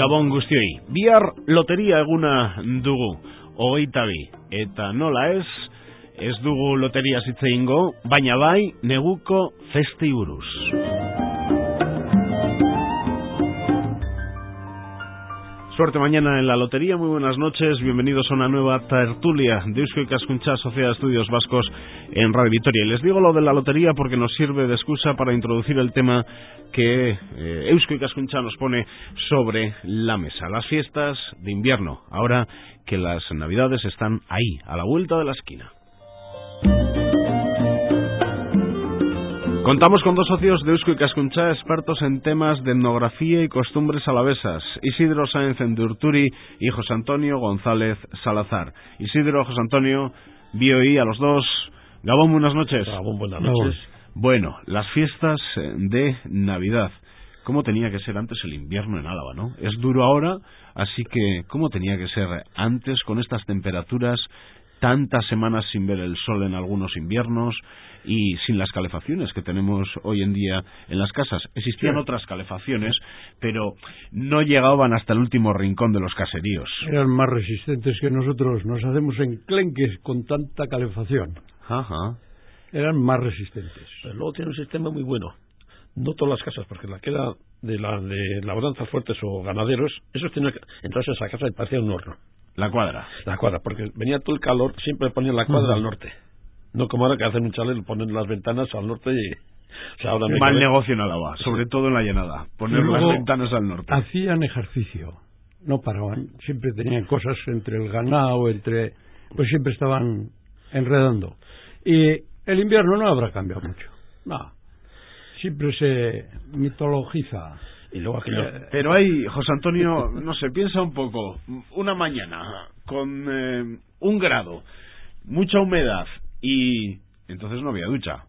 Gabon guztioi. Bihar loteria eguna dugu, 22. Eta nola ez dugu loteria hitz egingo, baina bai neguko festei buruz. Suerte mañana en la lotería, muy buenas noches, bienvenidos a una nueva tertulia de Eusko Ikaskuntza, Sociedad de Estudios Vascos en Radio Vitoria. Y les digo lo de la lotería porque nos sirve de excusa para introducir el tema que Eusko Ikaskuntza nos pone sobre la mesa, las fiestas de invierno, ahora que las navidades están ahí, a la vuelta de la esquina. Contamos con dos socios de Eusko Ikaskuntza, expertos en temas de etnografía y costumbres alavesas, Isidro Sáenz Endurturi y José Antonio González Salazar. Isidro, José Antonio, BioI a los dos. Gabón, buenas noches. Gabón, buenas noches. Bueno, las fiestas de Navidad. ¿Cómo tenía que ser antes el invierno en Álava, no? Es duro ahora, así que ¿cómo tenía que ser antes con estas temperaturas, tantas semanas sin ver el sol en algunos inviernos y sin las calefacciones que tenemos hoy en día en las casas? Existían otras calefacciones, pero no llegaban hasta el último rincón de los caseríos. Eran más resistentes que nosotros, nos hacemos enclenques con tanta calefacción. Ajá. Eran más resistentes. Pero luego tiene un sistema muy bueno. No todas las casas, porque la que era de labranzas fuertes o ganaderos, esos tenían que entrarse a esa casa y parecía un horno. La cuadra, porque venía todo el calor, siempre ponían la cuadra al norte. No como ahora que hacen un chalet, ponen las ventanas al norte y... O sea, ahora mal negocio en Álava, sobre todo en la llanada, poner las ventanas al norte. Hacían ejercicio, no paraban, siempre tenían cosas entre el ganado, pues siempre estaban enredando. Y el invierno no habrá cambiado mucho, no. Siempre se mitologiza. Y luego pero hay, José Antonio, no sé, piensa un poco, una mañana con 1 grado, mucha humedad y entonces no había ducha.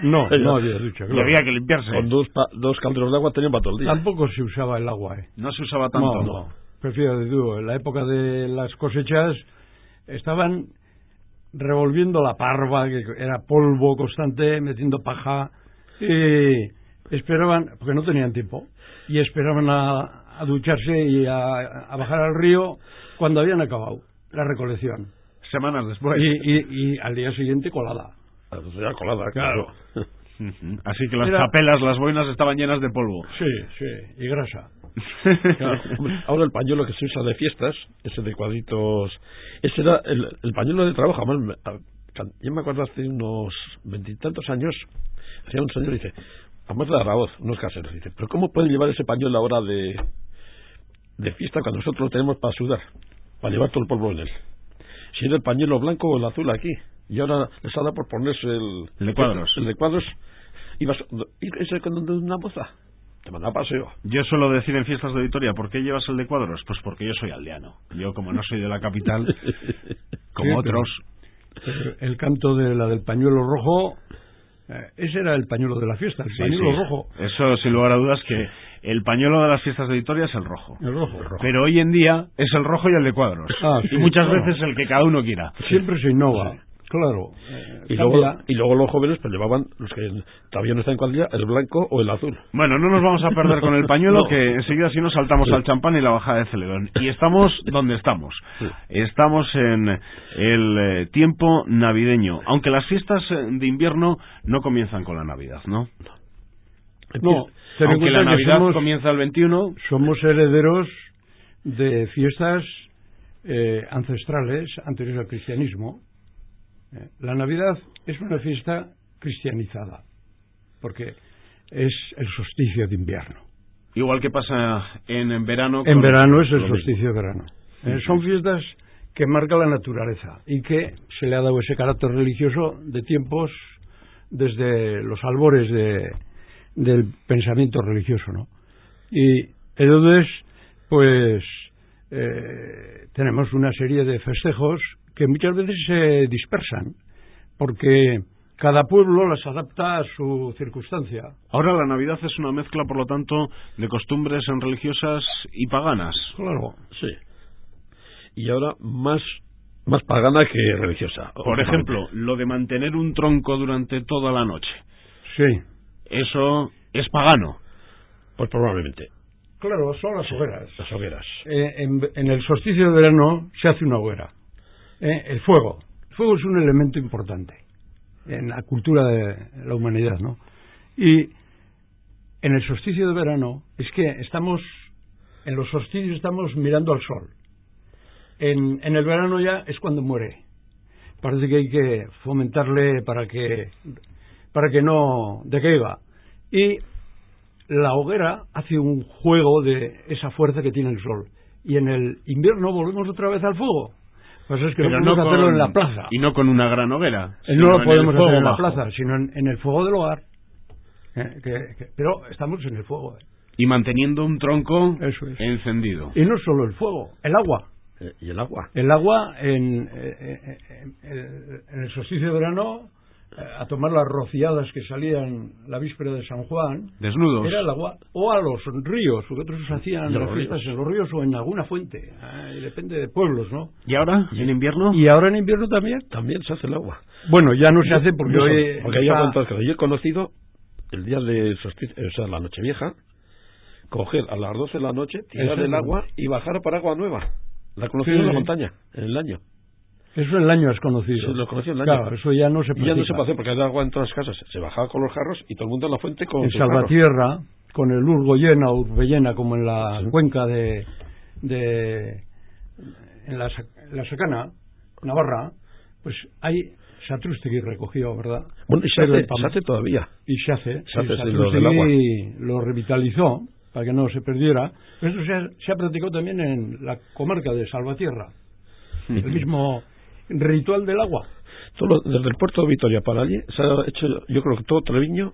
No había ducha, claro. Y había que limpiarse. Con dos calderos de agua tenían para todo el día. Tampoco se usaba el agua, No se usaba tanto. No. Prefiero de tú, en la época de las cosechas estaban revolviendo la parva, que era polvo constante, metiendo paja, y esperaban, porque no tenían tiempo, y esperaban a ducharse y a bajar al río cuando habían acabado la recolección. Semanas después. Y al día siguiente colada. Ya colada, claro. Así que las chapelas, las boinas estaban llenas de polvo. Sí, y grasa. Claro. Ahora el pañuelo que se usa de fiestas, ese de cuadritos, ese era el pañuelo de trabajo. Yo me acuerdo hace unos 20 y tantos años, hacía un señor y dice, además de Araoz, unos caseros, dice, pero ¿cómo pueden llevar ese pañuelo ahora de fiesta cuando nosotros lo tenemos para sudar, para llevar todo el polvo en él? Si era el pañuelo blanco o el azul aquí, y ahora les ha dado por ponerse el de cuadros. El de cuadros, ese con una moza, te mandaba paseo. Yo suelo decir en fiestas de Vitoria, ¿por qué llevas el de cuadros? Pues porque yo soy aldeano. Yo, como no soy de la capital, como otros. El canto de la del pañuelo rojo, ese era el pañuelo de la fiesta, el pañuelo rojo. Eso, sin lugar a dudas, que el pañuelo de las fiestas de Vitoria es el rojo. El rojo. Pero hoy en día es el rojo y el de cuadros. Sí, y muchas veces el que cada uno quiera. Siempre se innova. Sí. Claro. Y luego los jóvenes pues llevaban, los que todavía no están en cuadrilla, el blanco o el azul. Bueno, no nos vamos a perder con el pañuelo, que enseguida si no saltamos al champán y la bajada de Celedón. Y estamos donde estamos. Sí. Estamos en el tiempo navideño. Aunque las fiestas de invierno no comienzan con la Navidad, ¿no? No. Aunque la Navidad comienza el 21. Somos herederos de fiestas ancestrales, anteriores al cristianismo. La Navidad es una fiesta cristianizada, porque es el solsticio de invierno. Igual que pasa en verano. En verano es el solsticio de verano. Son fiestas que marcan la naturaleza y que se le ha dado ese carácter religioso de tiempos desde los albores del pensamiento religioso, ¿no? Y entonces, pues, tenemos una serie de festejos que muchas veces se dispersan, porque cada pueblo las adapta a su circunstancia. Ahora la Navidad es una mezcla, por lo tanto, de costumbres religiosas y paganas. Claro, sí. Y ahora más pagana que religiosa. Por ejemplo, lo de mantener un tronco durante toda la noche. Sí. Eso es pagano. Pues probablemente. Claro, son las hogueras. Las hogueras. En el solsticio de verano se hace una hoguera. El fuego. El fuego es un elemento importante en la cultura de la humanidad, ¿no? Y en el solsticio de verano es que en los solsticios estamos mirando al sol. En el verano ya es cuando muere. Parece que hay que fomentarle para que no decaiga. Y la hoguera hace un juego de esa fuerza que tiene el sol. Y en el invierno volvemos otra vez al fuego. Pues es que no podemos hacerlo en la plaza. Y no con una gran hoguera. No lo podemos hacer en la plaza, sino en el fuego del hogar. Pero estamos en el fuego. Y manteniendo un tronco Eso es. encendido. Y no solo el fuego, el agua. ¿Y el agua? El agua en el solsticio de verano, a tomar las rociadas que salían la víspera de San Juan. Desnudos. Era el agua. O a los ríos, porque otros hacían las fiestas en los ríos o en alguna fuente. Depende de pueblos, ¿no? ¿Y ahora, en invierno? ¿Y ahora en invierno también? También se hace el agua. Bueno, ya no se hace porque No, hoy... porque yo he conocido el día de solsticio, o sea, la Nochevieja, coger a las 12 de la noche, tirar el agua y bajar para agua nueva. La conocí en la montaña, en el año. Eso en el año has conocido. Sí, lo conocí en el año. Claro, eso ya no se practica. Y ya no se puede hacer porque hay agua en todas las casas. Se bajaba con los jarros y todo el mundo en la fuente con en sus Salvatierra, con el Urgo llena o Urbellena, como en la cuenca en la Secana, Navarra, pues hay Satrústegui recogió, ¿verdad? Bueno, y se hace todavía. Y se hace. Se hace Satrústegui del agua. lo revitalizó para que no se perdiera. Pero eso se ha practicado también en la comarca de Salvatierra. El mismo ritual del agua. Desde el puerto de Vitoria para allí se ha hecho, yo creo que todo Treviño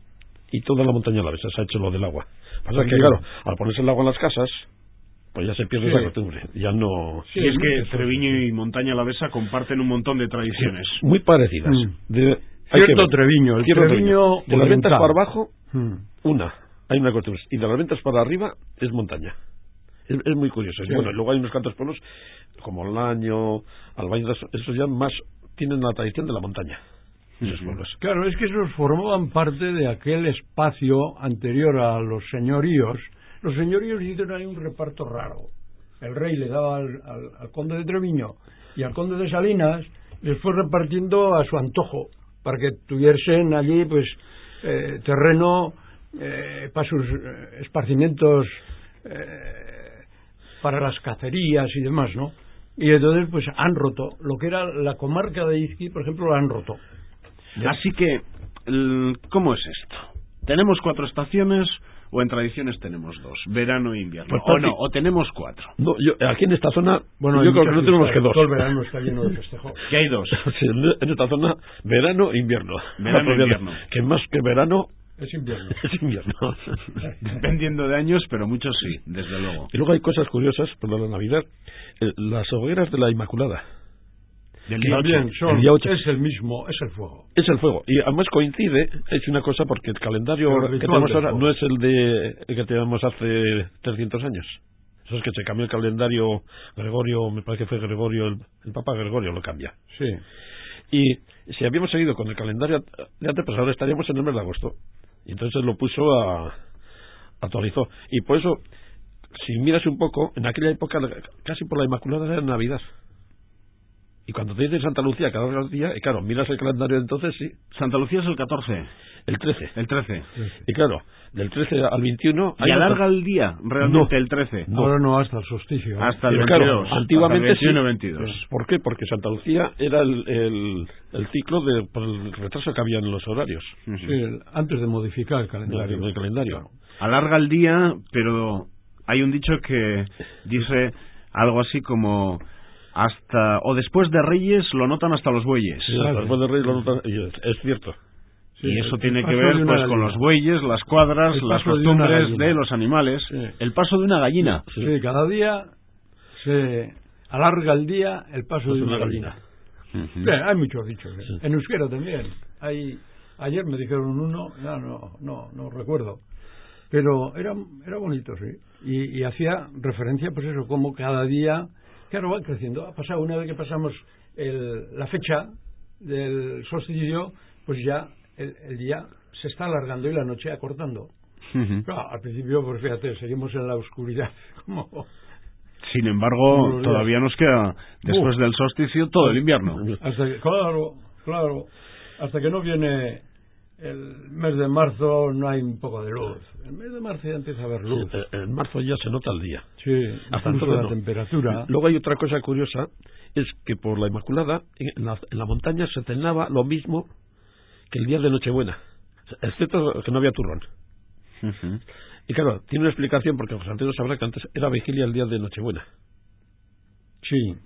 y toda la montaña alavesa se ha hecho lo del agua. Pasa que, claro, al ponerse el agua en las casas, pues ya se pierde esa costumbre. Ya no. Sí, es que Treviño y montaña alavesa comparten un montón de tradiciones. Muy parecidas. Cierto Treviño. El Treviño de las ventas para abajo, hay una costumbre. Y de las ventas para arriba es montaña. Es muy curioso. Sí. Bueno, luego hay unos cuantos pueblos como Laño, Albaña, esos ya más tienen la tradición de la montaña. Esos pueblos. Claro, es que esos formaban parte de aquel espacio anterior a los señoríos. Los señoríos hicieron ahí un reparto raro. El rey le daba al conde de Treviño y al conde de Salinas, les fue repartiendo a su antojo, para que tuviesen allí pues terreno para sus esparcimientos, para las cacerías y demás, ¿no? Y entonces pues han roto lo que era la comarca de Izqui, por ejemplo, la han roto. Así que, ¿cómo es esto? ¿Tenemos 4 estaciones o en tradiciones tenemos 2? Verano e invierno. Pues, o tenemos 4. No, aquí en esta zona, bueno, yo creo que no tenemos que 2. Todo el verano está lleno de festejos. Que hay 2. Sí, en esta zona, verano e invierno. Verano e invierno. Que más que verano... Es invierno. Es invierno. Dependiendo de años, pero muchos sí, desde luego. Y luego hay cosas curiosas por la Navidad. Las hogueras de la Inmaculada. Del día 8. El día 8. Es el mismo, es el fuego. Es el fuego. Y además coincide, es una cosa, porque el calendario que tenemos ahora no es el que teníamos hace 300 años. Eso es que se cambió el calendario Gregorio, me parece que fue Gregorio, el Papa Gregorio lo cambia. Sí. Y si habíamos seguido con el calendario de antes, pues ahora estaríamos en el mes de agosto. Y entonces lo puso actualizó. Y por eso, si miras un poco, en aquella época, casi por la Inmaculada era Navidad. Y cuando te dicen Santa Lucía cada día, y claro, miras el calendario de entonces, sí. Santa Lucía es el 14. El 13. El 13. Y claro, del 13 al 21... ¿Y alarga el día realmente el 13? No. Ahora no, hasta el solsticio. Hasta el 22. Claro, antiguamente hasta el 21-22. Sí. ¿Por qué? Porque Santa Lucía era el ciclo por el retraso que había en los horarios. Sí, antes de modificar el calendario. El calendario. Alarga el día, pero hay un dicho que dice algo así como... o después de Reyes lo notan hasta los bueyes. Sí, después de Reyes lo notan, es cierto. Sí, y eso tiene que ver pues con los bueyes, las cuadras, las costumbres de los animales. Sí. El paso de una gallina. Sí, cada día se alarga el día el paso de una gallina. Sí, hay muchos dichos. Sí. En euskera también. Ayer me dijeron uno, no recuerdo. Pero era bonito, sí. Y hacía referencia, pues eso, como cada día... Claro, va creciendo. Ha pasado, una vez que pasamos la fecha del solsticio, pues ya el día se está alargando y la noche acortando. Claro, al principio, pues fíjate, seguimos en la oscuridad. Sin embargo, todavía nos queda, después del solsticio, todo el invierno. Claro, hasta que no viene el mes de marzo no hay un poco de luz. El mes de marzo ya empieza a haber luz. Sí, en marzo ya se nota el día. Sí, hasta la temperatura. Luego hay otra cosa curiosa, es que por la Inmaculada, en la montaña se cenaba lo mismo que el día de Nochebuena, excepto que no había turrón. Y claro, tiene una explicación, porque José Antonio sabrá que antes era vigilia el día de Nochebuena. Sí.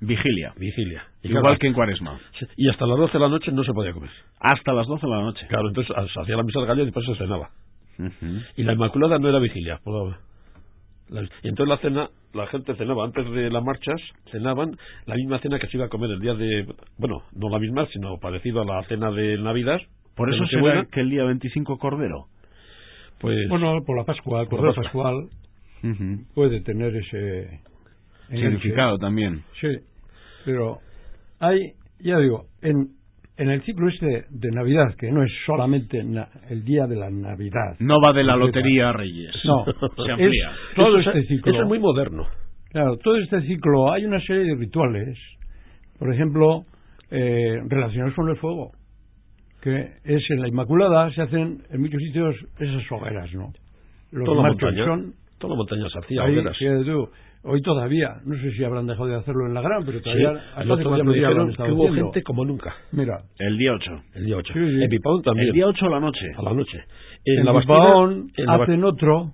Vigilia. Y igual claro, que en Cuaresma. Y hasta las 12 de la noche no se podía comer. Hasta las 12 de la noche. Claro, entonces se hacía la misa del gallo y después se cenaba. Y la Inmaculada no era vigilia. Y entonces la cena, la gente cenaba antes de las marchas, cenaban la misma cena que se iba a comer el día de... Bueno, no la misma, sino parecido a la cena de Navidad. Por eso será que el día 25 Cordero. Pues... Bueno, por la Pascua, el Cordero Pascual puede tener ese... significado también. Sí, pero hay, ya digo, en el ciclo este de Navidad, que no es solamente el día de la Navidad. No va de la lotería a Reyes. No, se amplía. Todo este ciclo. Eso es muy moderno. Claro, todo este ciclo hay una serie de rituales, por ejemplo, relacionados con el fuego, que es en la Inmaculada, se hacen en muchos sitios esas hogueras, ¿no? Toda la montaña se hacía hogueras. Hoy todavía, no sé si habrán dejado de hacerlo en la Gran, pero todavía... Sí, el otro día me dijeron que hubo gente como nunca. Mira. El día 8. Sí. En Pipaón también. El día 8 a la noche. En la Pipaón hacen otro,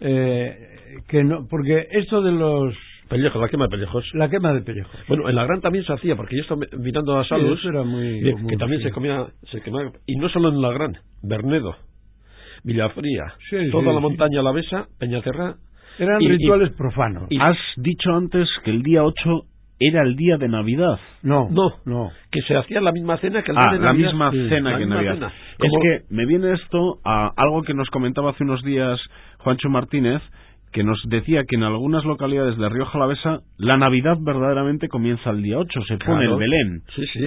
que no, porque esto de los... Pellejos, la quema de pellejos. La quema de pellejos. Bueno, en la Gran también se hacía, porque yo estaba mirando a Salus, que también se quemaba, y no solo en la Gran, Bernedo, Villafría, toda la montaña alavesa, Peñacerrá. Eran rituales profanos. Has dicho antes que el día 8 era el día de Navidad. No. Que se hacía la misma cena que el día de Navidad. La misma cena que en Navidad. Es que me viene esto a algo que nos comentaba hace unos días Juancho Martínez, que nos decía que en algunas localidades de Rioja Alavesa la Navidad verdaderamente comienza el día 8, se pone el Belén,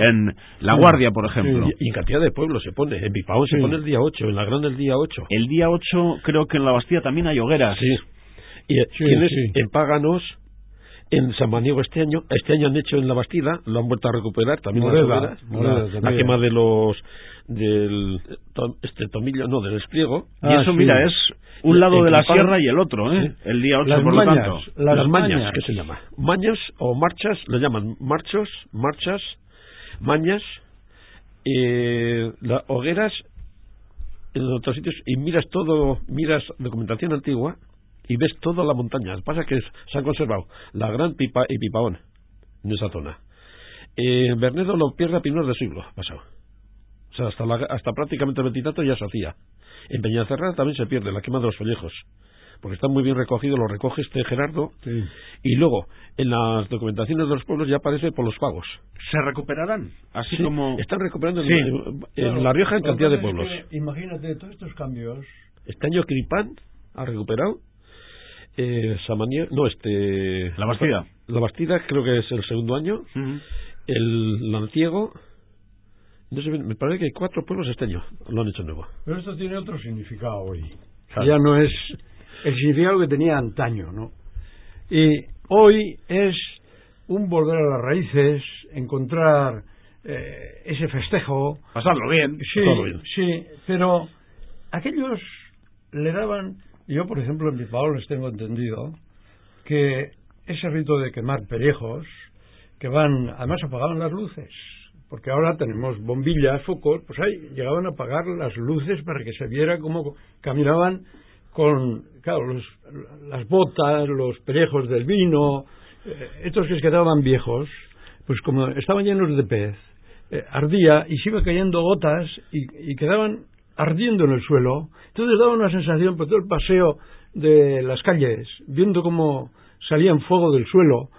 en La Guardia, por ejemplo. Y en cantidad de pueblos se pone, en Pipaón se pone el día 8, en la Gran el día 8. El día 8 creo que en La Bastida también hay hogueras. Y en Páganos, en San Maniego este año han hecho en La Bastida, lo han vuelto a recuperar, también la quema de del tomillo, no, del espliego. Y eso, mira, es un lado de la sierra y el otro, el día 8, por lo tanto. Las mañas, ¿qué se llama? Mañas o marchas, le llaman marchas, mañas, hogueras en otros sitios, y miras documentación antigua, y ves toda la montaña. Lo que pasa es que se han conservado la Gran Pipa y Pipaón en esa zona. Bernedo lo pierde a primeros del siglo pasado. O sea, hasta prácticamente el veintitantos ya se hacía. En Peñacerrada también se pierde la quema de los pellejos, porque están muy bien recogidos, lo recoge Gerardo, y luego en las documentaciones de los pueblos ya aparece por los pagos. ¿Se recuperarán? Así como... Están recuperando en La Rioja en cantidad de pueblos. Imagínate todos estos cambios. Este año Cripán ha recuperado. La Bastida. La Bastida creo que es el segundo año. El Lanciego, no sé, me parece que hay 4 pueblos este año lo han hecho nuevo. Pero esto tiene otro significado hoy. Claro. Ya no es el significado que tenía antaño, ¿no? Y hoy es un volver a las raíces, encontrar ese festejo, pasarlo bien. Sí, pero aquellos le daban... Yo, por ejemplo, en Pipaón les tengo entendido que ese rito de quemar pellejos, que además apagaban las luces, porque ahora tenemos bombillas, focos, pues ahí llegaban a apagar las luces para que se viera cómo caminaban con, claro, las botas, los pellejos del vino, estos que se quedaban viejos, pues como estaban llenos de pez, ardía y se iba cayendo gotas y quedaban ardiendo en el suelo. Entonces daba una sensación por todo el paseo de las calles, viendo cómo salían fuego del suelo.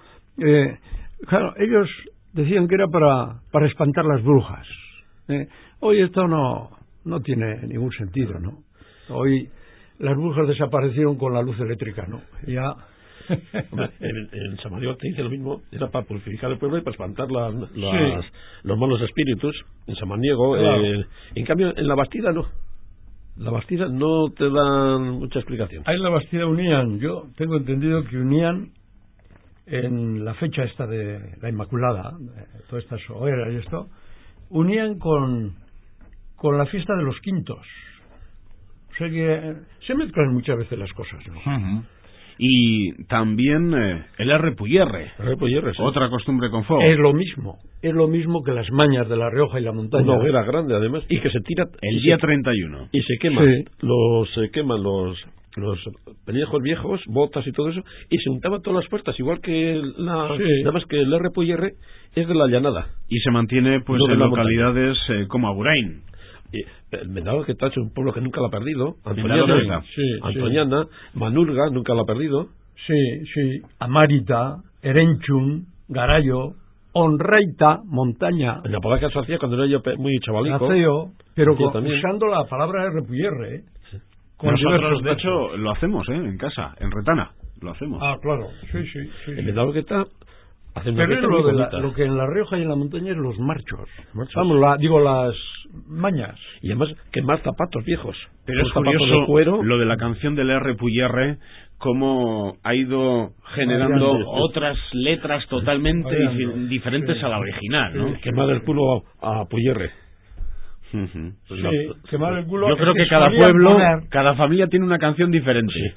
Claro, ellos decían que era para espantar las brujas. Hoy esto no tiene ningún sentido, ¿no? Hoy las brujas desaparecieron con la luz eléctrica, ¿no? Ya... en San Mario te dice lo mismo, era para purificar el pueblo y para espantar los malos espíritus. En San Maniego, claro. En cambio en La Bastida no. La Bastida no te dan mucha explicación. Ahí en la Bastida unían, yo tengo entendido que unían en la fecha esta de la Inmaculada, todas estas hogueras y esto, unían con la fiesta de los quintos. O sea que se mezclan muchas veces las cosas, ¿no? Uh-huh. Y también el R-Puyerre, Sí. otra costumbre con fuego. Es lo mismo que las mañas de La Rioja y la montaña. Una hoguera grande, además, y que se tira... El día 31. Y se queman. Sí. Se queman los pelejos viejos, botas y todo eso, y se untaban todas las puertas, igual que nada más que el R-Puyerre es de la llanada. Y se mantiene pues No, en la localidades como Agurain. Y el Vendaval que es un pueblo que nunca lo ha perdido. Vendaval, Antoñana, Manurga nunca lo ha perdido. Sí. Amárita, Erenchun, Garayo, Onreita, montaña. En la Podaca se hacía cuando era yo muy chavalico. Naceo, pero también. usando la palabra R-Puyerre. Nosotros, de hecho, lo hacemos, en casa, en Retana. Lo hacemos. Ah, claro. Sí. El Vendaval que hace una Pero es muy bonita. lo que en La Rioja y en la montaña es los marchos. Vamos, las mañas. Y además quemar zapatos viejos. Pero es zapatos curioso de cuero. lo de la canción del R-Puyerre, cómo ha ido generando otras letras totalmente diferentes a la original, ¿no? Quemar el culo a Puyerre. Uh-huh. Quemar el culo. Yo creo que cada pueblo, cada familia tiene una canción diferente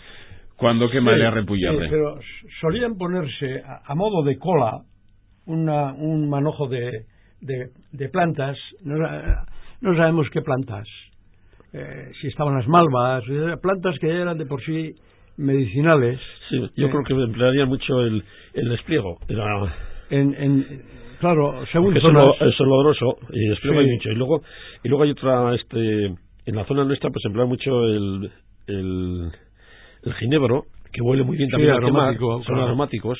cuando quema el R-Puyerre. Pero solían ponerse a modo de cola un manojo de plantas. No sabemos qué plantas. Si estaban las malvas, plantas que eran de por sí medicinales. Sí, yo creo que emplearían mucho el despliego. Claro, según es oloroso y despliega mucho. Y luego hay otra, en la zona nuestra pues emplea mucho el ginebro, que huele muy bien también al quemar, son aromáticos.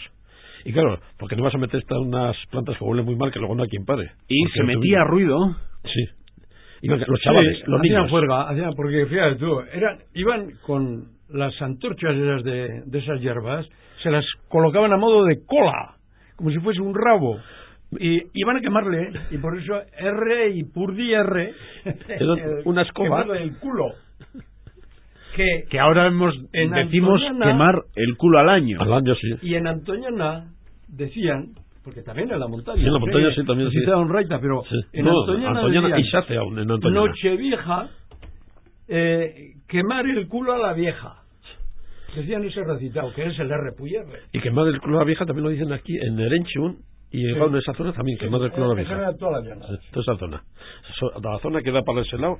Y claro, porque no vas a meter unas plantas que huelen muy mal que luego no hay quien pare. Y se metía ruido. Sí. Los chavales, los niños. Hacían porque fíjate tú, iban con las antorchas de esas hierbas, se las colocaban a modo de cola, como si fuese un rabo. Y iban a quemarle, y por eso R y Purdi R, una escoba. Quemarle el culo. Que ahora decimos quemar el culo al año. Al año, sí. Y en Antoñana decían, porque también en la montaña. Sí, en la montaña sí, también sí. Un raita, pero sí. en Antoñana decían, y se hace aún en Antoñana. Nochevieja, quemar el culo a la vieja. Decían ese recitado, que es el R-Puyerre. Y quemar el culo a la vieja también lo dicen aquí en Erenchun. Y en esa zona también, quemar el culo a la vieja. Toda la llana. Toda esa zona. La zona que da para ese lado,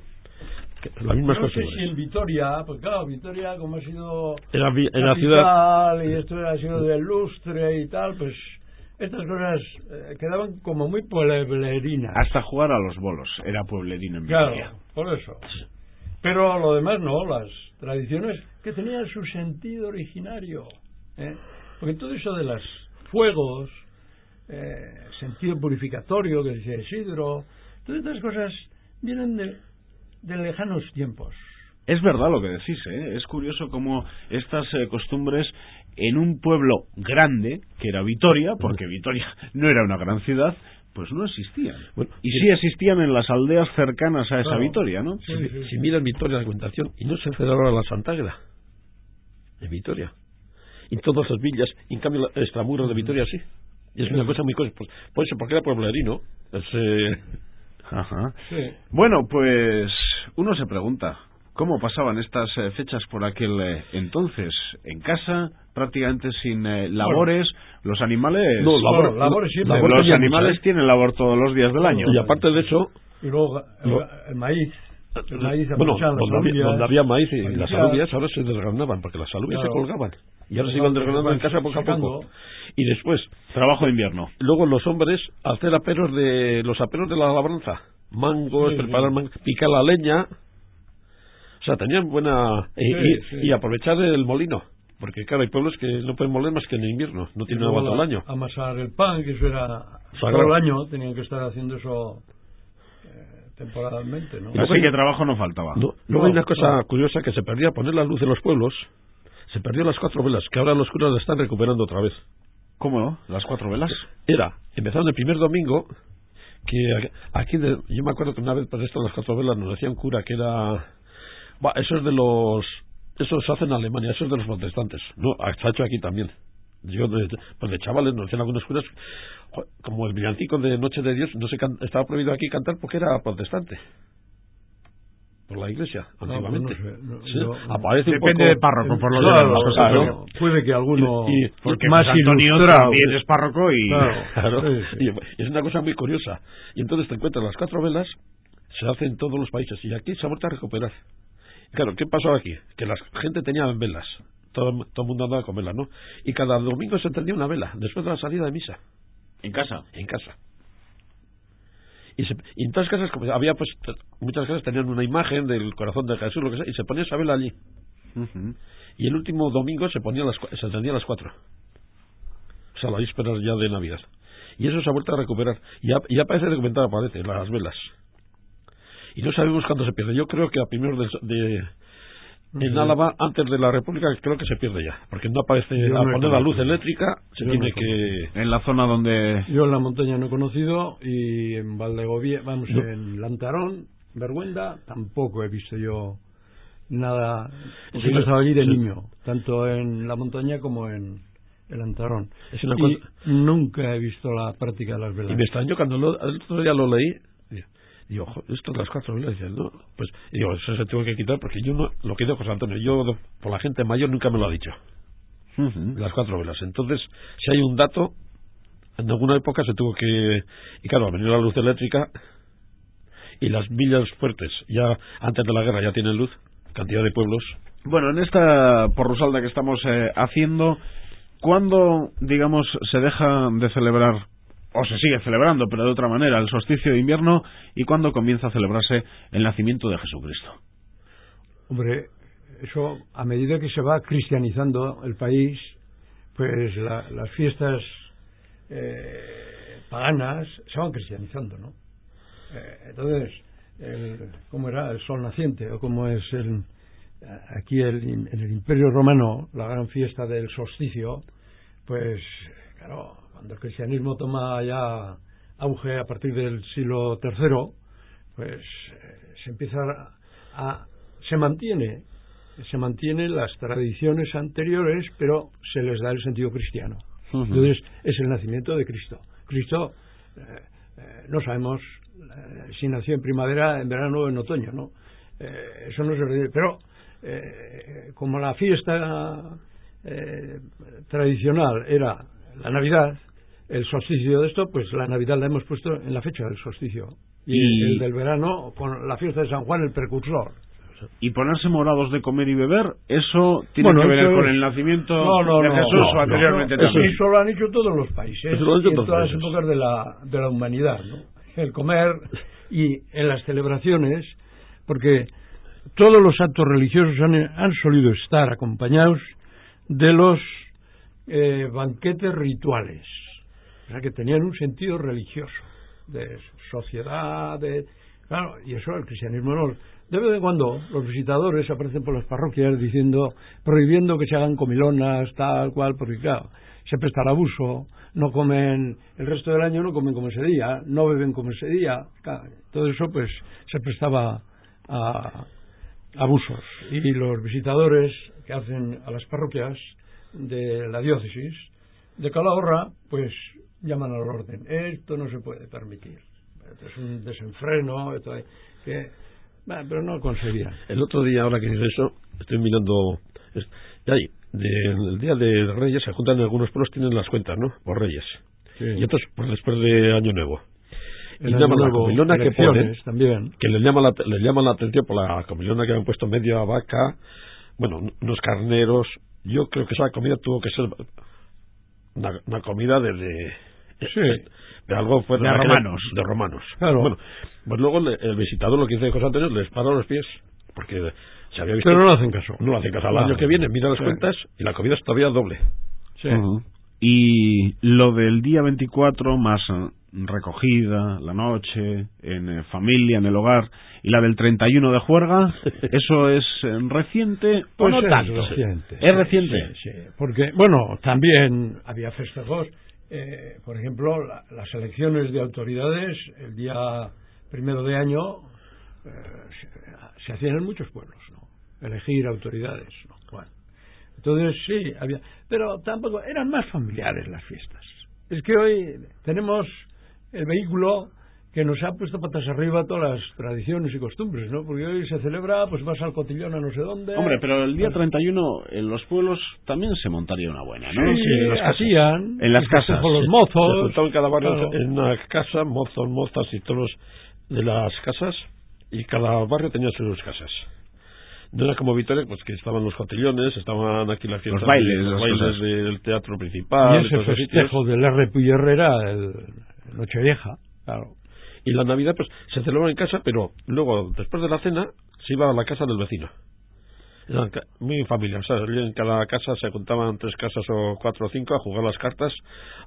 las mismas cosas. No sé si en Vitoria, pues claro, Vitoria como ha sido en la ciudad y esto ha sido de lustre y tal, pues estas cosas quedaban como muy pueblerinas. Hasta jugar a los bolos era pueblerina en Vitoria. Claro, por eso. Pero lo demás no, las tradiciones que tenían su sentido originario, porque todo eso de los fuegos, sentido purificatorio que decía Isidro, todas estas cosas vienen de lejanos tiempos. Es verdad lo que decís, es curioso cómo estas costumbres en un pueblo grande, que era Vitoria, porque Vitoria no era una gran ciudad, pues no existían. Bueno, y sí existían en las aldeas cercanas a esa Vitoria, ¿no? Sí. Si miras Vitoria la documentación, y no se celebra la Santágreda en Vitoria. Y todas las villas, y en cambio el extramuro de Vitoria sí. Y es una cosa muy curiosa. Por eso, porque era pueblerino. Ajá. Sí. Bueno, pues uno se pregunta, ¿cómo pasaban estas fechas por aquel entonces? En casa, prácticamente sin labores, los animales... No, labores siempre. Los animales tienen labor todos los días del año. Y aparte de eso... Y luego el maíz. Bueno, donde había maíz y las alubias ahora se desgranaban, porque las alubias se colgaban. Y ahora se iban desgranando en casa poco a poco. Y después... Trabajo de invierno. Luego los hombres, hacer los aperos de la labranza. Mangos, preparar mangos, picar la leña. O sea, tenían buena... Y aprovechar el molino. Porque claro, hay pueblos que no pueden moler más que en invierno. No tienen agua todo el año. Amasar el pan, que eso era... Todo el año tenían que estar haciendo eso... temporalmente, ¿no? Así que trabajo no faltaba. Luego hay una cosa curiosa que se perdía, poner la luz en los pueblos. Se perdió las 4 velas, que ahora los curas la están recuperando otra vez. ¿Cómo no? ¿Las 4 velas? Era, empezando el primer domingo, que aquí, yo me acuerdo que una vez por esto las 4 velas nos decía un cura que era Eso es de los... Eso se hace en Alemania, eso es de los protestantes. No, se ha hecho aquí también. Yo, pues de chavales, nos hacían algunas curas, como el villancico de Noche de Dios, no se estaba prohibido aquí cantar porque era protestante. Por la iglesia, antiguamente. Aparece depende del párroco, por lo menos. Claro. Puede que alguno porque más Antonio ilustrado también es párroco y... Claro. Sí. Y es una cosa muy curiosa. Y entonces te encuentras las 4 velas, se hacen en todos los países, y aquí se ha vuelto a recuperar. Claro, ¿qué pasó aquí? Que la gente tenía velas, todo el mundo andaba con velas, ¿no? Y cada domingo se encendía una vela, después de la salida de misa. ¿En casa? En casa. Y en todas las casas, como había pues, muchas casas tenían una imagen del corazón de Jesús, lo que sea, y se ponía esa vela allí. Y el último domingo se encendía a las 4. O sea, la víspera ya de Navidad. Y eso se ha vuelto a recuperar. Y ya parece documentado, aparece, las velas. Y no sabemos cuándo se pierde. Yo creo que a primeros en Álava, antes de la República, creo que se pierde ya. Porque no aparece poner la luz eléctrica, se tiene que... En la zona donde... Yo en la montaña no he conocido, y en Valdegovía, en Lantarón, Vergüenda, tampoco he visto yo nada. Porque yo estaba allí de niño, tanto en la montaña como en el Lantarón. Y nunca he visto la práctica de las velas. Y me extrañó cuando el otro día lo leí. Digo, esto de las 4 velas, ¿no? Pues, digo, eso se tuvo que quitar porque yo no, lo que dijo José Antonio, yo por la gente mayor nunca me lo ha dicho. Las 4 velas. Entonces, si hay un dato, en alguna época se tuvo que... Y claro, al venir la luz eléctrica y las villas fuertes, ya antes de la guerra ya tienen luz, cantidad de pueblos. Bueno, en esta porrusalda que estamos haciendo, ¿cuándo, digamos, se deja de celebrar, o se sigue celebrando, pero de otra manera, el solsticio de invierno, y cuándo comienza a celebrarse el nacimiento de Jesucristo? Hombre, eso a medida que se va cristianizando el país, pues las fiestas paganas se van cristianizando, ¿no? Entonces, ¿cómo era? El sol naciente, o como es aquí en el Imperio Romano, la gran fiesta del solsticio, pues, claro, cuando el cristianismo toma ya auge a partir del siglo III, pues se empieza se mantienen las tradiciones anteriores, pero se les da el sentido cristiano. Entonces es el nacimiento de Cristo. Cristo no sabemos si nació en primavera, en verano o en otoño, ¿no? Eso no se ve, pero como la fiesta tradicional era la Navidad, el solsticio de esto, pues la Navidad la hemos puesto en la fecha del solsticio, y el del verano con la fiesta de San Juan, el precursor. Y ponerse morados de comer y beber, ¿eso tiene que ver con el nacimiento de Jesús o anteriormente también? Eso lo han hecho todos los países, en todas las épocas de la humanidad, ¿no? El comer, y en las celebraciones, porque todos los actos religiosos han solido estar acompañados de los banquetes rituales, o sea, que tenían un sentido religioso, de sociedad, claro, y eso el cristianismo no. De vez en cuando los visitadores aparecen por las parroquias prohibiendo que se hagan comilonas, tal cual, porque claro, se presta al abuso, no comen, el resto del año no comen como ese día, no beben como ese día, claro, todo eso pues se prestaba a abusos, y los visitadores que hacen a las parroquias de la diócesis de Calahorra, pues llaman al orden. Esto no se puede permitir, esto es un desenfreno, pero no conseguían. El otro día, ahora que dice eso, estoy mirando del día de Reyes, se juntan en algunos pueblos, tienen las cuentas, ¿no? Por Reyes, sí. Y otros por después de Año Nuevo. Y llaman la comilona que ponen también, que les llama la atención por la comilona que han puesto media vaca, bueno, unos carneros. Yo creo que esa comida tuvo que ser una comida de algo fue de romanos. Claro. Bueno, pues luego el visitador, lo que dice José Antonio, les para los pies, porque se había visto. Pero no le hacen caso. No le hacen caso. Al año que viene mira las cuentas y la comida es todavía doble. Sí. Y lo del día 24 más recogida, la noche, en familia, en el hogar, y la del 31 de juerga, ¿eso es reciente o no tanto? ¿Es reciente? Sí, porque, bueno, también había festejos, por ejemplo, las elecciones de autoridades, el día 1 de año, se hacían en muchos pueblos, ¿no? Elegir autoridades, ¿no? Bueno, entonces sí, había, pero tampoco eran más familiares las fiestas. Es que hoy tenemos el vehículo que nos ha puesto patas arriba todas las tradiciones y costumbres, ¿no? Porque hoy se celebra, pues vas al cotillón a no sé dónde. Hombre, pero el día 31 en los pueblos también se montaría una buena, ¿no? Sí, hacían. En las casas. Con los mozos. Se juntaban cada barrio claro. en una casa, mozos, mozas y todos de las casas, y cada barrio tenía sus casas. No era como Vitoria, pues que estaban los cotillones, estaban aquí las fiestas, los bailes del teatro principal. Y ese festejo del R. era el Nochevieja, claro. Y la Navidad pues se celebraba en casa, pero luego, después de la cena, se iba a la casa del vecino. Eran muy familiares, ¿sabes? En cada casa se juntaban 3 casas o 4 o 5 a jugar las cartas,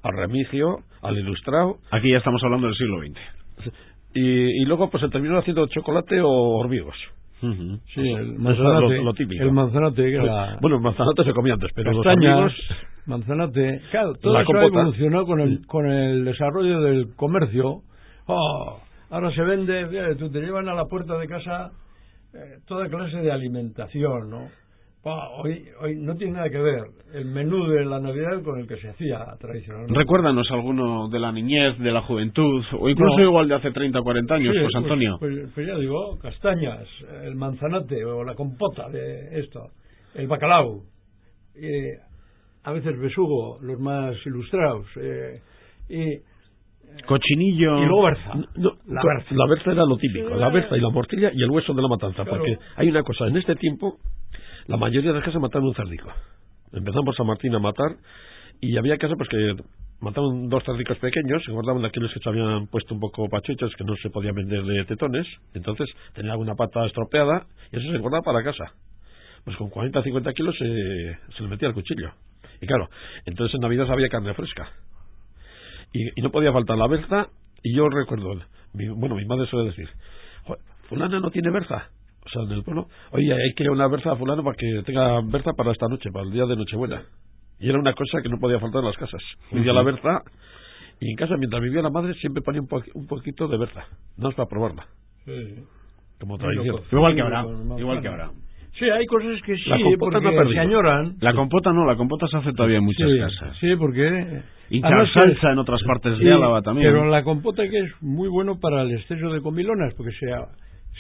al remigio, al ilustrado. Aquí ya estamos hablando del siglo XX. Y luego pues se terminó haciendo chocolate o hormigos. Uh-huh. Sí, el manzanate, lo típico. El manzanate, que era... Bueno, el manzanate se comía antes, pero castañas, los hormigos... manzanate... Claro, todo la eso compota evolucionó con el desarrollo del comercio. Ahora se vende, fíjate, tú te llevan a la puerta de casa toda clase de alimentación, ¿no? Hoy no tiene nada que ver el menú de la Navidad con el que se hacía tradicionalmente. Recuérdanos alguno de la niñez, de la juventud, o incluso igual de hace 30 o 40 años, sí, pues Antonio. Pues ya digo, castañas, el manzanate o la compota de esto, el bacalao, a veces besugo, los más ilustrados, cochinillo. Y luego berza. La berza era lo típico, la berza y la morcilla y el hueso de la matanza, claro. Porque hay una cosa, en este tiempo la mayoría de las casas mataban un cerdico. Empezamos por San Martín a matar y había casas pues que mataban 2 cerdicos pequeños, se guardaban de aquellos que se habían puesto un poco pachuchos, que no se podían vender de tetones, entonces tenía alguna pata estropeada y eso se guardaba para la casa. Pues con 40 o 50 kilos se le metía al cuchillo. Y claro, entonces en Navidad había carne fresca. Y no podía faltar la berza, y yo recuerdo, mi madre suele decir, fulana no tiene berza, o sea, en el pueblo, oye, hay que una berza a fulano para que tenga berza para esta noche, para el día de Nochebuena. Y era una cosa que no podía faltar en las casas. Vivía la berza, y en casa, mientras vivía la madre, siempre ponía un poquito de berza, no es para probarla. Sí. Como tradición. Igual que ahora. Sí, hay cosas que sí, la compota porque no se añoran. La compota no, la compota se hace todavía en muchas casas. Sí, porque... Hinchar salsa en otras partes de Álava también. Pero la compota que es muy bueno para el exceso de comilonas, porque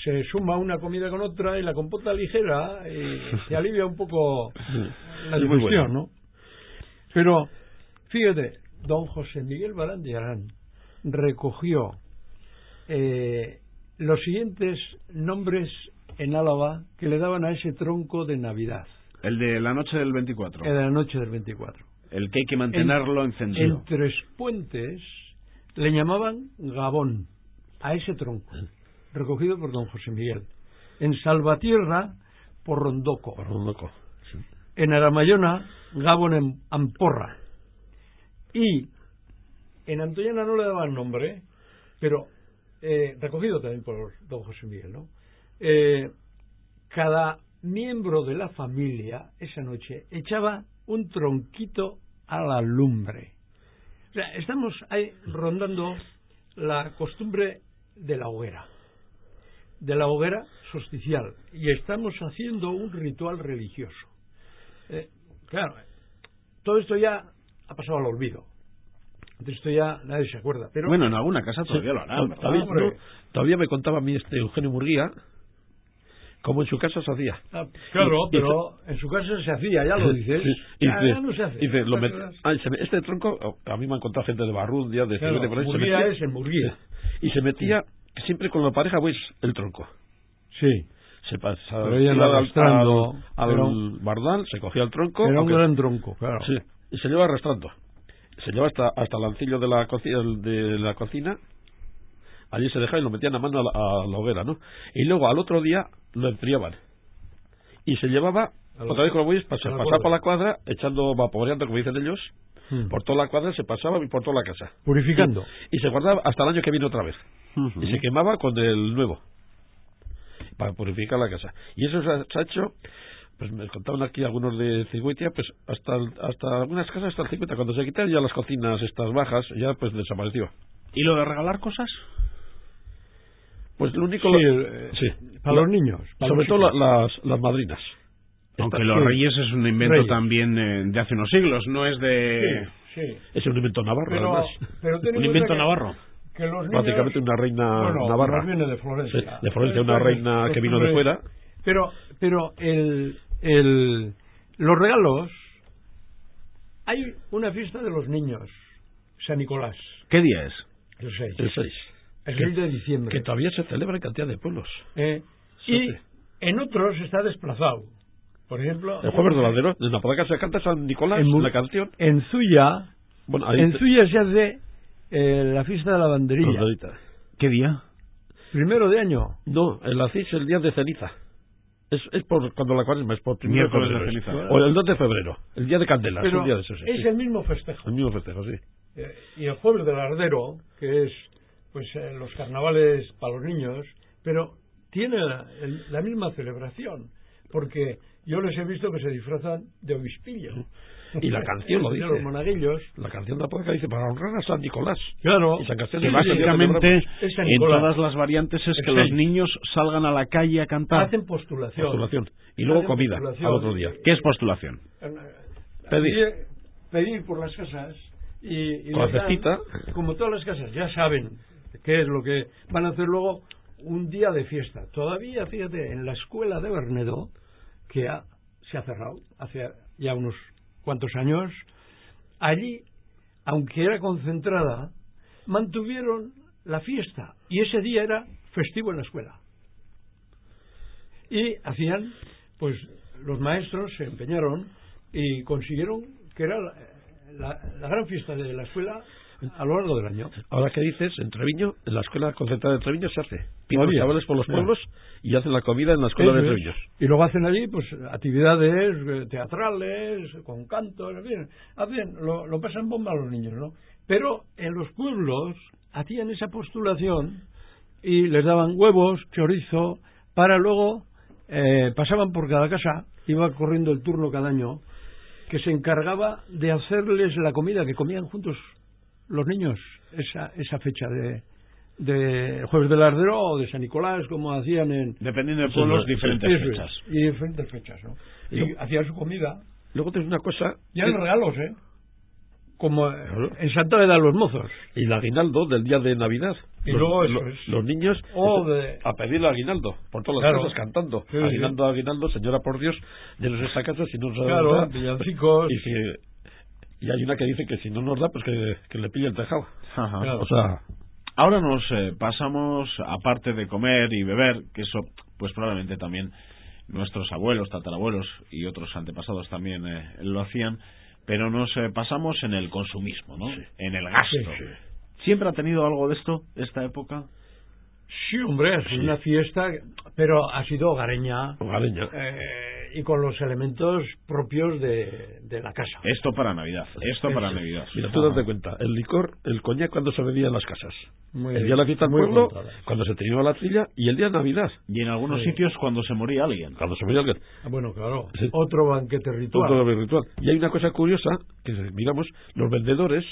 se suma una comida con otra y la compota ligera y se alivia un poco la digestión, ¿no? Pero, fíjate, don José Miguel Barán de Arán recogió los siguientes nombres en Álava que le daban a ese tronco de Navidad. El de la noche del 24. El de la noche del 24. El que hay que mantenerlo encendido. En Tres Puentes le llamaban Gabón a ese tronco, recogido por don José Miguel. En Salvatierra, por Rondoco. Sí. En Aramayona, Gabón en Amporra. Y en Antoñana no le daban nombre, pero recogido también por don José Miguel, ¿no? Cada miembro de la familia esa noche echaba un tronquito a la lumbre. O sea, estamos ahí rondando la costumbre de la hoguera solsticial, y estamos haciendo un ritual religioso. Claro, todo esto ya ha pasado al olvido. De esto ya nadie se acuerda. Pero bueno, en alguna casa todavía lo harán. Todavía me contaba a mí Eugenio Murguía como en su casa se hacía. Claro, pero en su casa se hacía, ya lo dices. Sí, ya no se hace. Este tronco, a mí me han contado gente de Barrundia, de claro, por ahí, Murguía es en Murguía. Y se metía siempre con la pareja, pues, el tronco. Sí. Se pasaba al bardal, se cogía el tronco. Era un gran tronco, claro. Sí, y se lleva arrastrando. Se lleva hasta el lancillo de la cocina. Allí se dejaba y lo metían a mano a la hoguera, ¿no? Y luego al otro día lo enfriaban. Y se llevaba, otra vez con los bueyes, pasaba por la cuadra, vaporeando, como dicen ellos, por toda la cuadra, se pasaba y por toda la casa. Purificando. Y se guardaba hasta el año que viene otra vez. Y se quemaba con el nuevo, para purificar la casa. Y eso se ha hecho, pues me contaban aquí algunos de Cigüetia, pues hasta algunas casas hasta el 50. Cuando se quitaron ya las cocinas estas bajas, ya pues desapareció. ¿Y lo de regalar cosas? Pues lo único... Sí, para los niños. Sobre todo las madrinas. Aunque los reyes es un invento también de hace unos siglos, no es de... Sí. Es un invento navarro, además. Pero un invento navarro. Que los niños, prácticamente una reina navarra. Viene de Florencia. Sí, de Florencia, una reina que vino de fuera. Pero los regalos... Hay una fiesta de los niños, San Nicolás. ¿Qué día es? El 6. El 6. El 6 de diciembre. Que todavía se celebra en cantidad de pueblos. Y en otros está desplazado. Por ejemplo... El jueves de Ladero, en la Podaca se canta San Nicolás, en la canción. En Zuya, bueno, Zuya se hace la fiesta de la banderilla. ¿Qué día? 1 de año. No, el hacéis el día de ceniza. Es por cuando la cuaresma, es por miércoles de ceniza. O el 2 de febrero, el día de Candela. Pero es un día de esos, sí. Es el mismo festejo. El mismo festejo, sí. Y el jueves del Ardero, que es pues los carnavales para los niños, pero tiene la misma celebración, porque yo les he visto que se disfrazan de obispillo. Y la canción lo dice. Los monaguillos. La canción de la Podaca dice, para honrar a San Nicolás. Claro. Y San Castiel, que básicamente en todas las variantes es que los niños salgan a la calle a cantar. Hacen postulación. Y luego comida al otro día. ¿Qué es postulación? Pedir por las casas y con la cestita. Como todas las casas ya saben qué es lo que van a hacer luego, un día de fiesta. Todavía, fíjate, en la escuela de Bernedo, que se ha cerrado hace ya unos cuantos años, allí, aunque era concentrada, mantuvieron la fiesta y ese día era festivo en la escuela. Y hacían, pues los maestros se empeñaron y consiguieron que era la gran fiesta de la escuela a lo largo del año. Ahora que dices, en Treviño, en la escuela concentrada de Treviño se hace. Piden chavales por los pueblos y hacen la comida en la escuela de Treviño. Y luego hacen allí pues actividades teatrales, con canto, en fin, lo pasan bomba a los niños, ¿no? Pero en los pueblos hacían esa postulación y les daban huevos, chorizo, para luego pasaban por cada casa, iba corriendo el turno cada año, que se encargaba de hacerles la comida que comían juntos los niños esa fecha de Jueves del Ardero o de San Nicolás, como hacían dependiendo de pueblos, diferentes fechas. Y diferentes fechas, ¿no? Y hacían su comida. Luego tienes una cosa... Ya en regalos, como en Santa le dan los mozos. Y el aguinaldo del día de Navidad. Y luego los niños a pedir el aguinaldo por todas las casas cantando. Sí, aguinaldo, señora por Dios, llenos esa casa si no nos da. Villancicos. Y hay una que dice que si no nos da, pues que le pille el tejado. Ajá. Claro. O sea... Ahora nos pasamos, aparte de comer y beber, que eso pues probablemente también nuestros abuelos, tatarabuelos y otros antepasados también lo hacían, pero nos pasamos en el consumismo, ¿no? Sí. En el gasto. Sí. ¿Siempre ha tenido algo de esto, esta época? Sí, hombre, es una fiesta, pero ha sido hogareña. Y con los elementos propios de la casa. Esto para Navidad. Mira, tú date cuenta, el licor, el coñac, cuando se bebía en las casas. El día de la fiesta del pueblo, cuando se tenía la trilla, y el día de Navidad. Y en algunos sitios cuando se moría alguien. Bueno, claro. Sí. Otro banquete ritual. Y hay una cosa curiosa, que miramos, los vendedores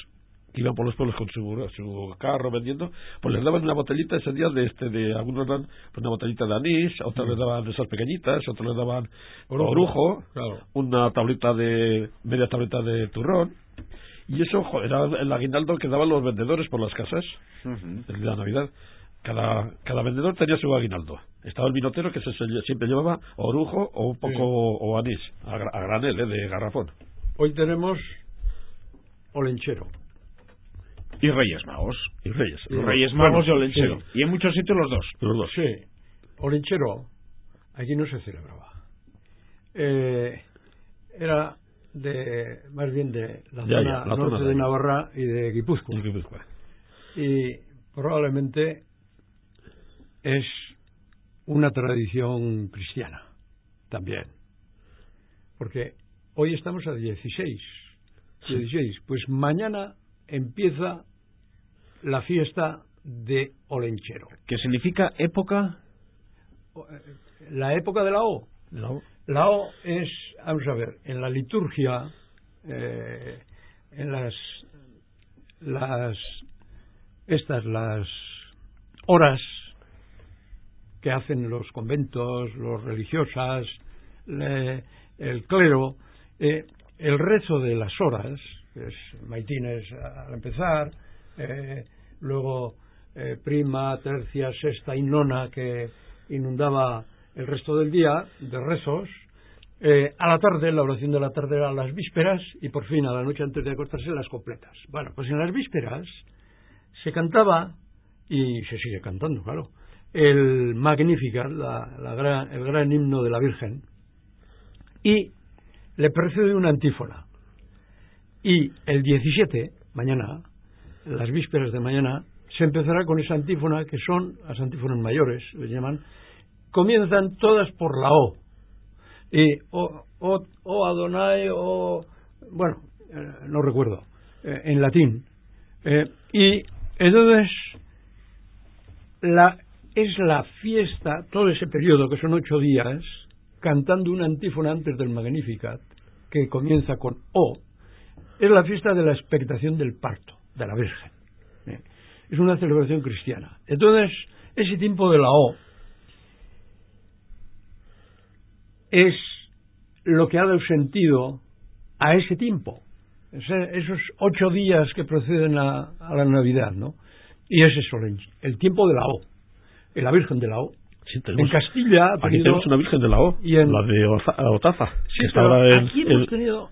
que iban por los pueblos con su carro vendiendo, pues les daban una botellita ese día de algunos dan pues una botellita de anís, otros les daban de esas pequeñitas, otros les daban orujo, una media tableta de turrón, y eso era el aguinaldo que daban los vendedores por las casas el día de Navidad. Cada vendedor tenía su aguinaldo. Estaba el vinotero que siempre llevaba orujo o un poco o anís a granel, de garrafón. Hoy tenemos olenchero y Reyes Magos. Reyes Magos y olenchero. Sí. Y en muchos sitios los dos. Sí. Olenchero aquí no se celebraba. Era más bien de la zona norte de Navarra y de Guipúzcoa. Y probablemente es una tradición cristiana también. Porque hoy estamos a 16. Pues mañana empieza la fiesta de Olenchero. ¿Qué significa época? La época de la O. La O es, vamos a ver, en la liturgia, en las horas que hacen los conventos, los religiosas, el clero, el rezo de las horas, que es maitines al empezar, luego prima, tercia, sexta y nona, que inundaba el resto del día de rezos, a la tarde, la oración de la tarde era las vísperas, y por fin a la noche antes de acostarse las completas. Bueno, pues en las vísperas se cantaba, y se sigue cantando, claro, el Magnificat, el gran himno de la Virgen, y le precede una antífona. Y el 17, mañana, las vísperas de mañana, se empezará con esa antífona, que son las antífonas mayores, les llaman. Comienzan todas por la O. Y o Adonai, bueno, no recuerdo, en latín. Y entonces es la fiesta, todo ese periodo, que son 8 días, cantando una antífona antes del Magnificat, que comienza con O. Es la fiesta de la expectación del parto de la Virgen. Es una celebración cristiana. Entonces, ese tiempo de la O es lo que ha dado sentido a ese tiempo, esos 8 días que preceden a la Navidad, ¿no? Y es eso, el tiempo de la O, la Virgen de la O. Sí, en Castilla aquí tenemos una Virgen de la O, la de Otaza. Sí, que ahora aquí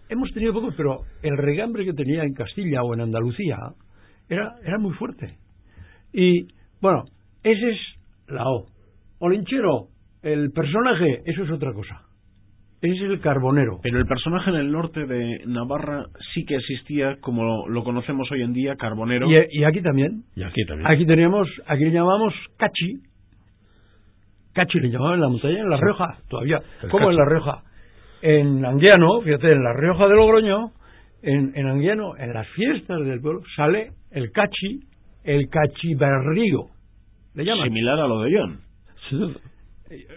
hemos tenido poco, pero el regambre que tenía en Castilla o en Andalucía era muy fuerte. Y bueno, ese es la O. Olenchero, el personaje, eso es otra cosa. Ese es el carbonero. Pero el personaje en el norte de Navarra sí que existía, como lo conocemos hoy en día, carbonero. Y aquí también. Y aquí también. Aquí le llamamos cachi. Cachi le llamaban en la montaña, en La Rioja, todavía. ¿Cómo en La Rioja? En Anguiano, fíjate, en La Rioja de Logroño, en Anguiano, en las fiestas del pueblo, sale el cachi, el cachiberrío. Le llaman. Similar a lo de Ollón. Sí.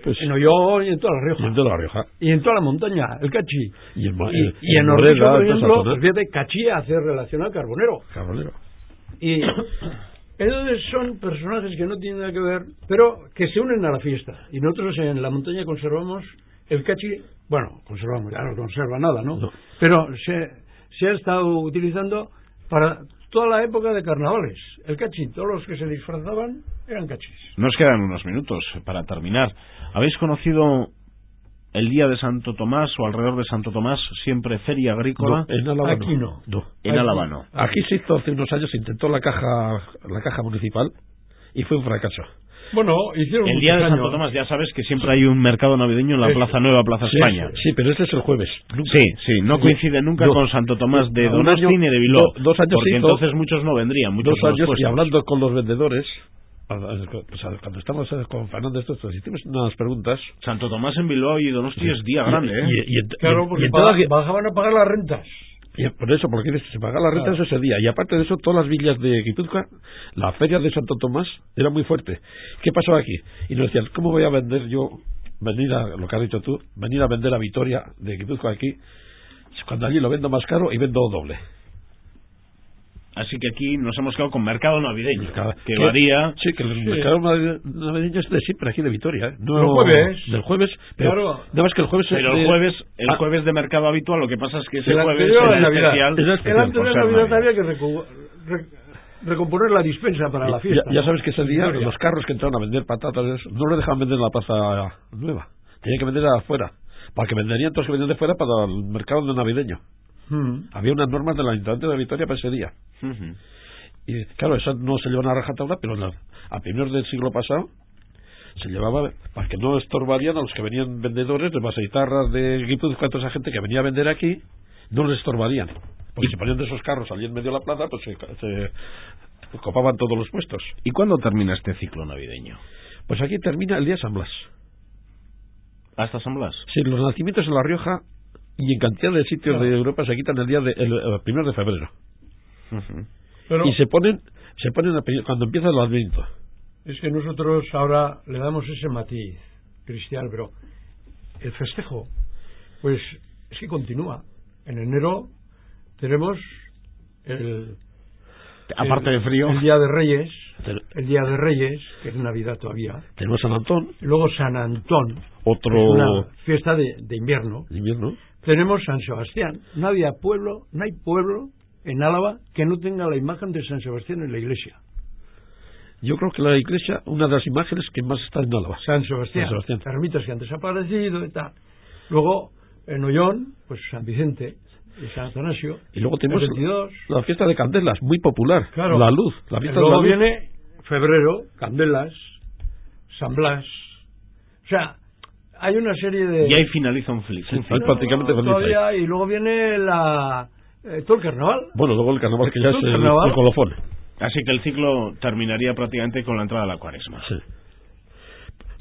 Pues, en Ollón y en toda La Rioja. Y en toda La Rioja. Y en toda la montaña, el cachi. Y en Ordecho, por ejemplo, pues fíjate, cachi hace relación al carbonero. Carbonero. Y entonces son personajes que no tienen nada que ver, pero que se unen a la fiesta. Y nosotros en la montaña conservamos el cachi, bueno, conservamos, ya no conserva nada, ¿no? Pero se ha estado utilizando para toda la época de carnavales. El cachi, todos los que se disfrazaban eran cachis. Nos quedan unos minutos para terminar. ¿Habéis conocido el día de Santo Tomás o alrededor de Santo Tomás siempre feria agrícola? No, en Álava aquí no. En Álava no. Aquí se hizo hace unos años, se intentó la caja municipal y fue un fracaso. Bueno, hicieron el día de Santo Tomás, ya sabes que siempre hay un mercado navideño en la Plaza Nueva, Plaza España. Sí, pero ese es el jueves. Nunca. Sí, no coincide nunca con Santo Tomás de Donosti ni de Bilbao. 2 años porque entonces muchos no vendrían. 2 años y hablando con los vendedores, cuando estamos con Fernando hicimos unas preguntas. Santo Tomás en Bilbao y Donosti es día grande, ¿eh? Claro, porque bajaban a pagar las rentas. Y por eso, porque se pagaban las rentas ese día. Y aparte de eso, todas las villas de Guipúzcoa, la feria de Santo Tomás era muy fuerte. ¿Qué pasaba aquí? Y nos decían, ¿cómo voy a vender yo, lo que has dicho tú, venir a vender a Vitoria de Guipúzcoa aquí, cuando allí lo vendo más caro y vendo doble? Así que aquí nos hemos quedado con mercado navideño, que varía. Sí, que el mercado navideño es de siempre aquí de Vitoria, ¿eh? No, el jueves. Del jueves, pero claro. Nada más que el jueves. Pero el jueves de mercado habitual, lo que pasa es que ese jueves era especial. El antes de Navidad había que recomponer la dispensa para la fiesta. Ya sabes que ese día los carros que entraron a vender patatas no lo dejaban vender en la Plaza Nueva, tenían que vender afuera, para que venderían todos que venían de fuera para el mercado de navideño. Había unas normas del Ayuntamiento de Vitoria para ese día. Y claro, esas no se llevan a rajatabla, pero a primeros del siglo pasado se llevaba para que no estorbarían a los que venían vendedores de Baseitarras, de Guipúzcoa, toda esa gente que venía a vender aquí, no les estorbarían, porque si ponían de esos carros allí en medio de la plaza, pues se copaban todos los puestos. ¿Y cuándo termina este ciclo navideño? Pues aquí termina el día de San Blas. ¿Hasta San Blas? Sí, los nacimientos en La Rioja y en cantidad de sitios de Europa se quitan el día el 1 de febrero. Pero y se ponen cuando empieza el Adviento. Es que nosotros ahora le damos ese matiz cristiano, pero el festejo, pues es que continúa. En enero tenemos aparte de frío, el Día de Reyes, el Día de Reyes, que es Navidad todavía. Tenemos San Antón. Luego San Antón, Otro... es una fiesta de invierno. De invierno. Tenemos San Sebastián. No hay pueblo en Álava que no tenga la imagen de San Sebastián en la iglesia. Yo creo que la iglesia, una de las imágenes que más está en Álava. San Sebastián. Ermitas que han desaparecido y tal. Luego, en Ollón, pues San Vicente y San Atanasio. Y luego tenemos el 22. La fiesta de Candelas, muy popular. Claro. La luz. La fiesta luego de la luz. viene febrero, Candelas, San Blas. O sea, hay una serie de... Y ahí finaliza un flip. Sí, hay prácticamente todavía, y luego viene todo el carnaval. Bueno, luego el carnaval, que ya es el colofón. Así que el ciclo terminaría prácticamente con la entrada a la Cuaresma.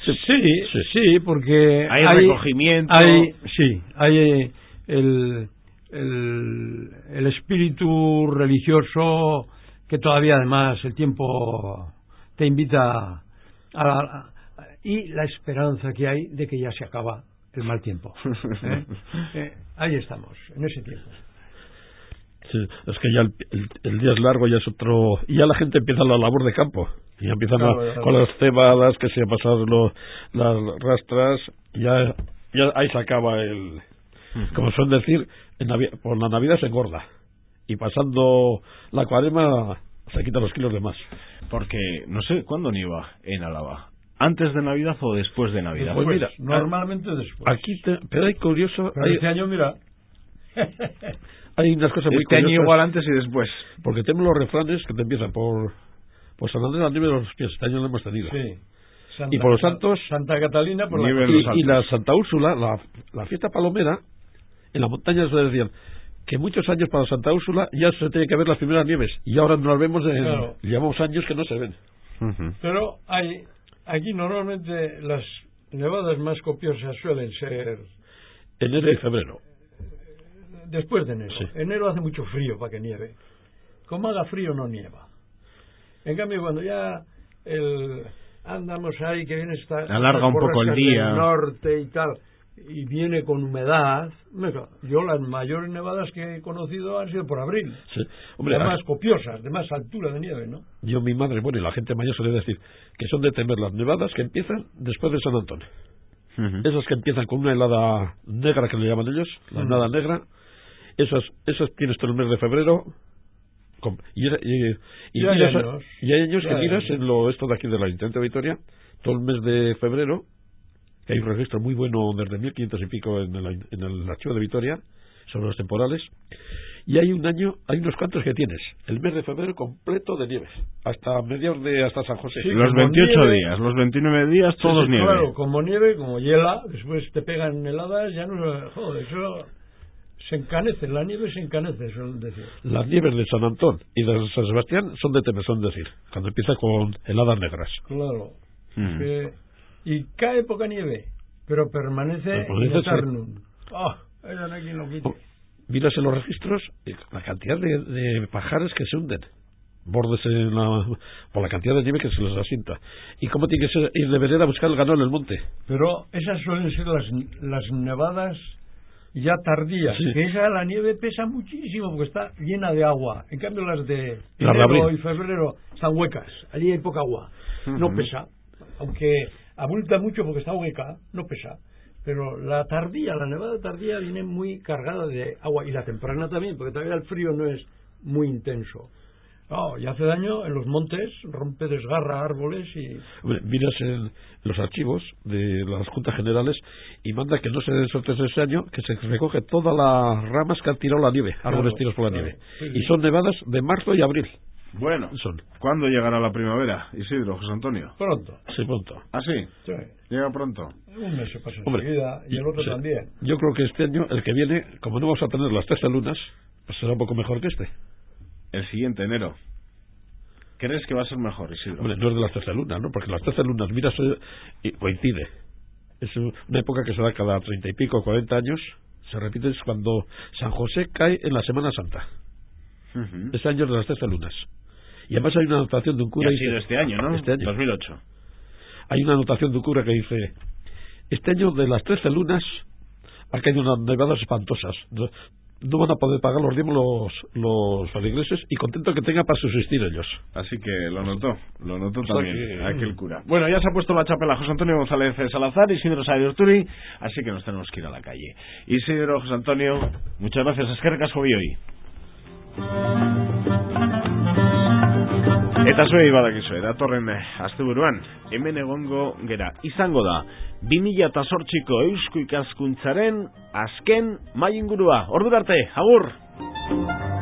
Sí, porque hay recogimiento. Hay el espíritu religioso que todavía, además, el tiempo te invita y la esperanza que hay de que ya se acaba el mal tiempo. Ahí estamos, en ese tiempo. Sí, es que ya el día es largo, ya es otro, y ya la gente empieza la labor de campo, y ya empiezan con las cebadas, que se ha pasado las rastras, ya ahí se acaba como suelen decir, por la Navidad se engorda, y pasando la Cuaresma se quitan los kilos de más. Porque no sé cuándo nieva en Álava. ¿Antes de Navidad o después de Navidad? Pues mira, normalmente después. Pero hay curioso. Este año, mira. Hay unas cosas muy curiosas. Este año igual antes y después. Porque tenemos los refranes que te empiezan por San Andrés, la nieve de los pies. Este año lo hemos tenido. Sí. Y por los santos. Santa Catalina por y la Santa Úrsula, la fiesta palomera, en la montaña se decían que muchos años para Santa Úrsula ya se tiene que ver las primeras nieves. Y ahora no las vemos, llevamos años que no se ven. Pero aquí normalmente las nevadas más copiosas suelen ser enero y febrero. Después de enero. Sí. Enero hace mucho frío para que nieve. Como haga frío no nieva. En cambio, cuando ya andamos ahí, que viene alarga un poco el día, del norte y tal, y viene con humedad. Yo las mayores nevadas que he conocido han sido por abril. Sí. Hombre, más copiosas, de más altura de nieve, ¿no? Yo, mi madre, y la gente mayor suele decir que son de temer las nevadas que empiezan después de San Antón. Esas que empiezan con una helada negra, que le llaman ellos, la helada negra. Esas tienes todo el mes de febrero. Y hay años que miras en esto de aquí del Ayuntamiento de Vitoria, todo el mes de febrero, que hay un registro muy bueno desde 1500 y pico en el archivo de Vitoria sobre los temporales, y hay unos cuantos que tienes el mes de febrero completo de nieves hasta hasta San José. Sí, los 28 días, los 29 días todos nieve. Claro, como nieve, como hiela, después te pegan heladas, ya no, joder, eso se encanece, la nieve se encanece, suelen decir. Las nieves de San Antón y de San Sebastián son de temezón, decir, cuando empieza con heladas negras. Claro. Y cae poca nieve, pero permanece in eternum. Eso no hay quien lo quite. Miras en los registros la cantidad de pajares que se hunden, bordes por la cantidad de nieve que se les asienta. ¿Y cómo tiene que ir de vereda a buscar el ganado en el monte? Pero esas suelen ser las nevadas ya tardías, que la nieve pesa muchísimo porque está llena de agua. En cambio las de enero y febrero están huecas, allí hay poca agua, no pesa, aunque abulta mucho porque está hueca, no pesa. Pero la nevada tardía viene muy cargada de agua, y la temprana también, porque todavía el frío no es muy intenso. Y hace daño en los montes, desgarra árboles y... Miras en los archivos de las Juntas Generales y manda que no se den suertes ese año, que se recoge todas las ramas que han tirado la nieve, árboles tirados por la nieve. Sí. Y son nevadas de marzo y abril. Bueno, ¿cuándo llegará la primavera, Isidro, José Antonio? Pronto. Sí, pronto. ¿Ah, sí? Sí. Llega pronto. Un mes se pasa enseguida, y el otro también. Yo creo que este año, el que viene, como no vamos a tener las 13 lunas, pues será un poco mejor que este. El siguiente, enero. ¿Crees que va a ser mejor, Isidro? Hombre, no es de las 13 lunas, ¿no? Porque las 13 lunas, miras, y coincide. Es una época que se da cada 30 y pico, 40 años. Se repite, es cuando San José cae en la Semana Santa. Este año es de las 13 lunas. Y además hay una anotación de un cura... Y ha sido este año, ¿no? Este año. 2008. Hay una anotación de un cura que dice: este año de las 13 lunas ha caído unas nevadas espantosas. no van a poder pagar los diezmos los feligreses y contento que tenga para subsistir ellos. Así que lo notó también que... aquel cura. Bueno, ya se ha puesto la chapela José Antonio González Salazar y Isidro Sáenz de Urturi, así que nos tenemos que ir a la calle. Isidro, José Antonio, muchas gracias, eskerrik asko hoy. Eta zuei badakizue, datorren asteburuan, hemen egongo gera, izango da, 2008ko Eusko Ikaskuntzaren azken mai ingurua. Ordura arte, agur!